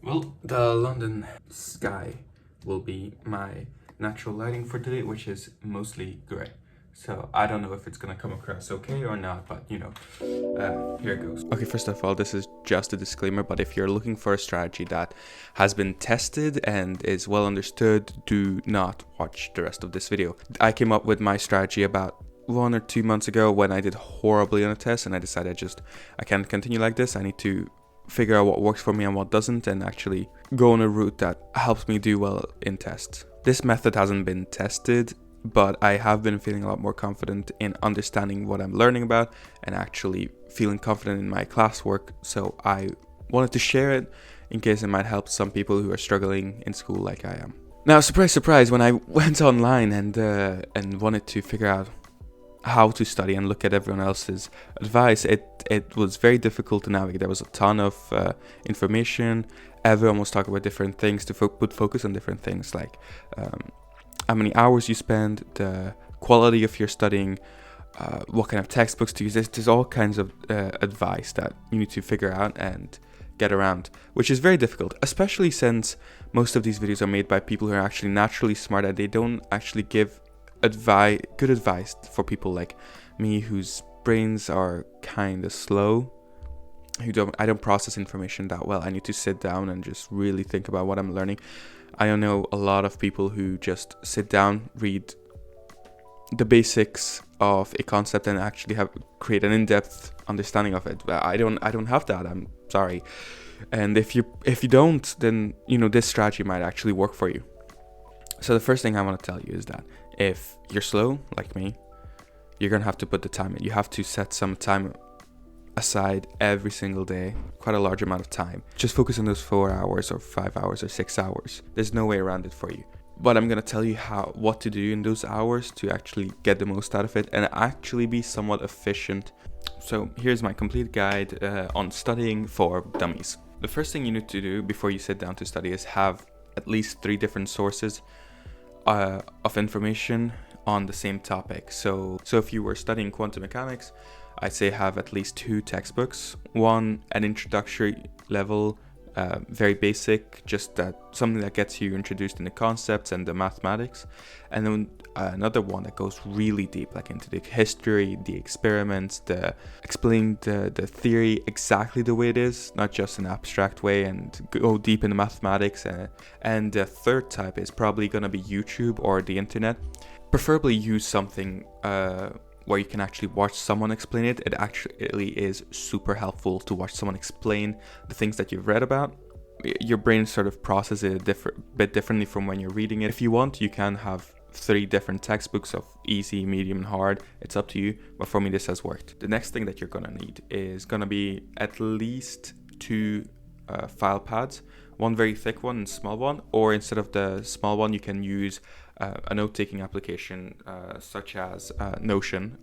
Well, the London sky will be my natural lighting for today, which is mostly grey. So I don't know if it's gonna come across okay or not, but here it goes. Okay, first of all, this is just a disclaimer, but if you're looking for a strategy that has been tested and is well understood, do not watch the rest of this video. I came up with my strategy about 1 or 2 months ago when I did horribly on a test, and I decided I can't continue like this. I need to figure out what works for me and what doesn't, and actually go on a route that helps me do well in tests. This method hasn't been tested, but I have been feeling a lot more confident in understanding what I'm learning about and actually feeling confident in my classwork, so I wanted to share it in case it might help some people who are struggling in school like I am. Now, surprise, surprise, when I went online and wanted to figure out how to study and look at everyone else's advice, it was very difficult to navigate. There was a ton of information. Everyone was talking about different things to put focus on different things, like how many hours you spend, the quality of your studying, what kind of textbooks to use. There's all kinds of advice that you need to figure out and get around, which is very difficult, especially since most of these videos are made by people who are actually naturally smart and they don't actually give good advice for people like me whose brains are kind of slow, I don't process information that well. I need to sit down and just really think about what I'm learning. I don't know a lot of people who just sit down, read the basics of a concept and actually create an in-depth understanding of it. I don't have that. I'm sorry. And if you don't, then this strategy might actually work for you. So the first thing I want to tell you is that if you're slow like me, you're gonna have to put the time in. You have to set some time aside every single day, quite a large amount of time. Just focus on those 4 hours or 5 hours or 6 hours. There's no way around it for you. But I'm gonna tell you what to do in those hours to actually get the most out of it and actually be somewhat efficient. So here's my complete guide on studying for dummies. The first thing you need to do before you sit down to study is have at least 3 different sources of information on the same topic. So if you were studying quantum mechanics, I'd say have at least 2 textbooks. One, an introductory level, very basic, just something that gets you introduced in the concepts and the mathematics, and then another one that goes really deep, like into the history, the experiments, explaining the theory exactly the way it is, not just an abstract way, and go deep in the mathematics. And the third type is probably going to be YouTube or the internet. Preferably use something where you can actually watch someone explain it. It actually is super helpful to watch someone explain the things that you've read about. Your brain sort of processes it a bit differently from when you're reading it. If you want, you can have 3 different textbooks of easy, medium, and hard. It's up to you, but for me this has worked. The next thing that you're gonna need is gonna be at least 2 file pads, one very thick one and small one, or instead of the small one you can use a note-taking application such as Notion.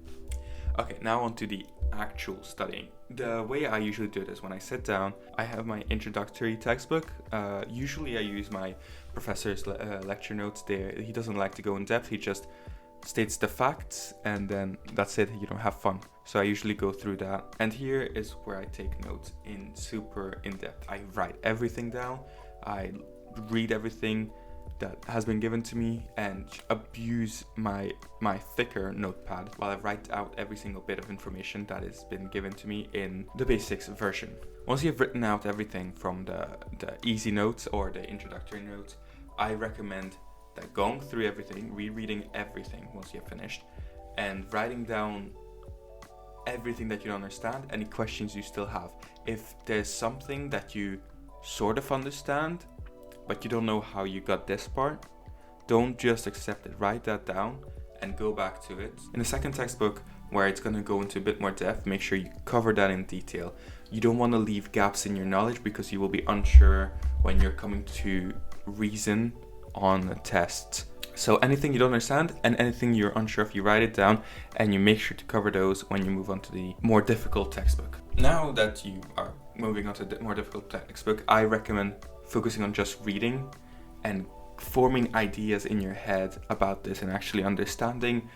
Okay, now on to the actual studying. The way I usually do it is when I sit down, I have my introductory textbook. Usually I use my professor's lecture notes there. He doesn't like to go in depth, he just states the facts and then that's it. You don't have fun. So I usually go through that. And here is where I take notes super in depth. I write everything down. I read everything that has been given to me and abuse my thicker notepad while I write out every single bit of information that has been given to me in the basics version. Once you've written out everything from the easy notes or the introductory notes, I recommend that going through everything, rereading everything once you've finished, and writing down everything that you don't understand, any questions you still have. If there's something that you sort of understand but you don't know how you got this part, don't just accept it. Write that down and go back to it. In the second textbook, where it's going to go into a bit more depth, make sure you cover that in detail. You don't want to leave gaps in your knowledge because you will be unsure when you're coming to reason on a test. So anything you don't understand and anything you're unsure of, you write it down and you make sure to cover those when you move on to the more difficult textbook. Now that you are moving on to the more difficult textbook, I recommend focusing on just reading and forming ideas in your head about this and actually understanding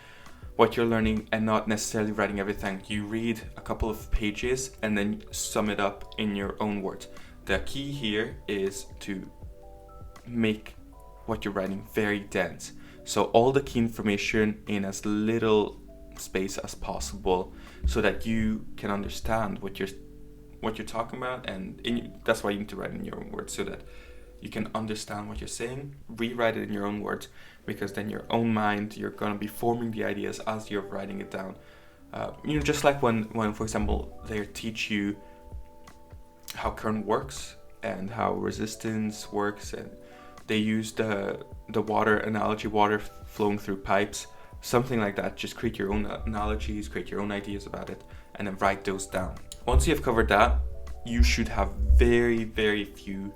what you're learning and not necessarily writing everything. You read a couple of pages and then sum it up in your own words. The key here is to make what you're writing very dense. So all the key information in as little space as possible, so that you can understand what you're talking about, and that's why you need to write in your own words, so that you can understand what you're saying. Rewrite it in your own words, because then your own mind, you're gonna be forming the ideas as you're writing it down. Just like when for example they teach you how current works and how resistance works, and they use the water analogy, water flowing through pipes, something like that. Just create your own analogies, create your own ideas about it, and then write those down. Once you've covered that, you should have very, very few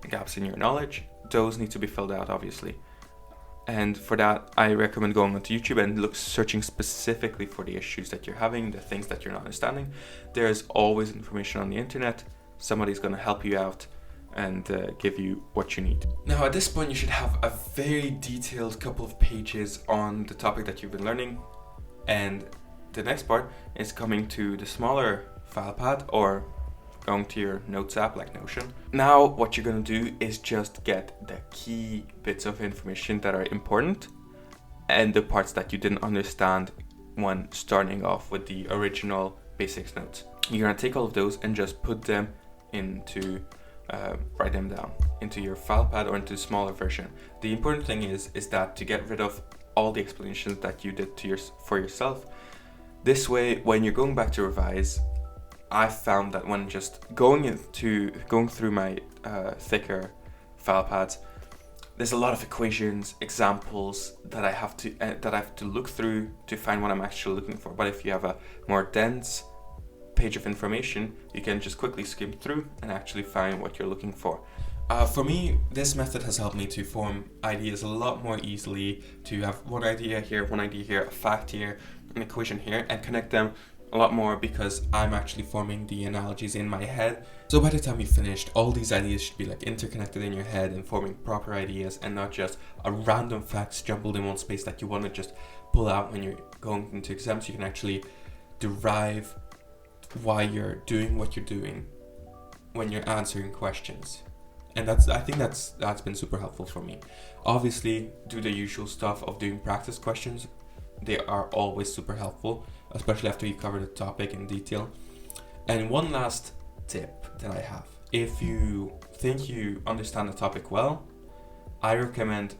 gaps in your knowledge. Those need to be filled out, obviously. And for that, I recommend going onto YouTube and searching specifically for the issues that you're having, the things that you're not understanding. There's always information on the internet. Somebody's going to help you out and give you what you need. Now, at this point, you should have a very detailed couple of pages on the topic that you've been learning. And the next part is coming to the smaller file pad, or going to your notes app like Notion. Now, what you're going to do is just get the key bits of information that are important and the parts that you didn't understand when starting off with the original basics notes. You're going to take all of those and just put them into write them down into your file pad or into a smaller version. The important thing is that to get rid of all the explanations that you did for yourself. This way, when you're going back to revise, I found that when just going through my thicker file pads, there's a lot of equations, examples that I have to look through to find what I'm actually looking for. But if you have a more dense page of information, you can just quickly skim through and actually find what you're looking for. For me, this method has helped me to form ideas a lot more easily, to have one idea here, a fact here, an equation here, and connect them a lot more, because I'm actually forming the analogies in my head. So by the time you finished, all these ideas should be like interconnected in your head and forming proper ideas, and not just a random facts jumbled in one space that you want to just pull out when you're going into exams. You can actually derive why you're doing what you're doing when you're answering questions. And I think that's been super helpful for me. Obviously, do the usual stuff of doing practice questions. They are always super helpful, especially after you cover the topic in detail. And one last tip that I have: if you think you understand the topic well, I recommend